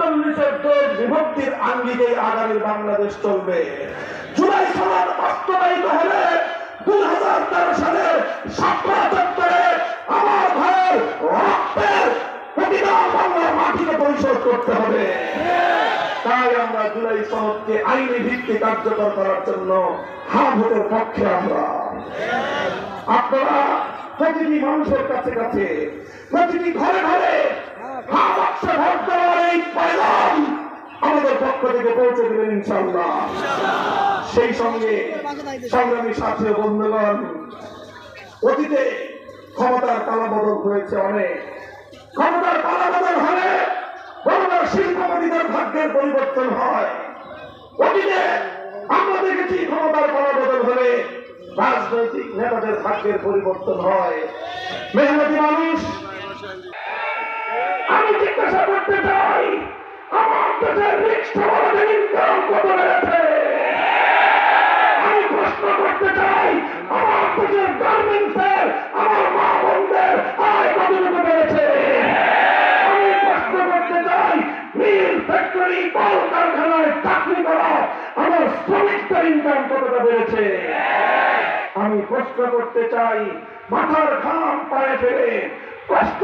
৪৭ দেশ বিভক্তির আঙ্গিকে আগামী বাংলাদেশ চলবে। জুলাই সনদ বাস্তবায়িত হলে ২০১৩ সালের শাপলা চত্বরে আমার ভাইয়ের রক্তের প্রতিদান বাংলার মাটিকে পরিশোধ করতে হবে। তাই আমরা জুলাই সনদকে আইনি ভিত্তি কার্যকর করার জন্য হ্যাঁ ভোটের পক্ষে। আমরা আপনারা প্রতিটি মানুষের কাছে কাছে, প্রতিটি ঘরে ঘরে হ্যাঁ বাক্সে ভোট দেওয়ার এই পয়গাম আমাদের পক্ষ থেকে পৌঁছে দেবেন ইনশাআল্লাহ। সেই সঙ্গে সংগ্রামী সাথী ও বন্ধুগণ, অতীতে ক্ষমতার পালাবদল হয়েছে অনেক। ক্ষমতার পালাবদল হলে বড় শিল্পপতিদের ভাগ্যের পরিবর্তন হয়। অতীতে আমরা দেখেছি ক্ষমতার পালাবদল হলে রাজনৈতিক নেতাদের ভাগ্যের পরিবর্তন হয়। মেহনতি মানুষ, আমি জিজ্ঞাসা করতে চাই, আমার দেশের রিক্সাওয়ালাদের ইনকাম কত বেড়েছে? আমি প্রশ্ন করতে চাই, আমার দেশের গার্মেন্টসের আমার মা বোনদের আয় কতটুকু বেড়েছে? আমি প্রশ্ন করতে চাই, মিল, ফ্যাক্টরি, কল কারখানায় চাকরি করা আমার শ্রমিকদের ইনকাম কতটা বেড়েছে? আমি প্রশ্ন করতে চাই, মাথার ঘাম পায়ে ফেলে প্রশ্ন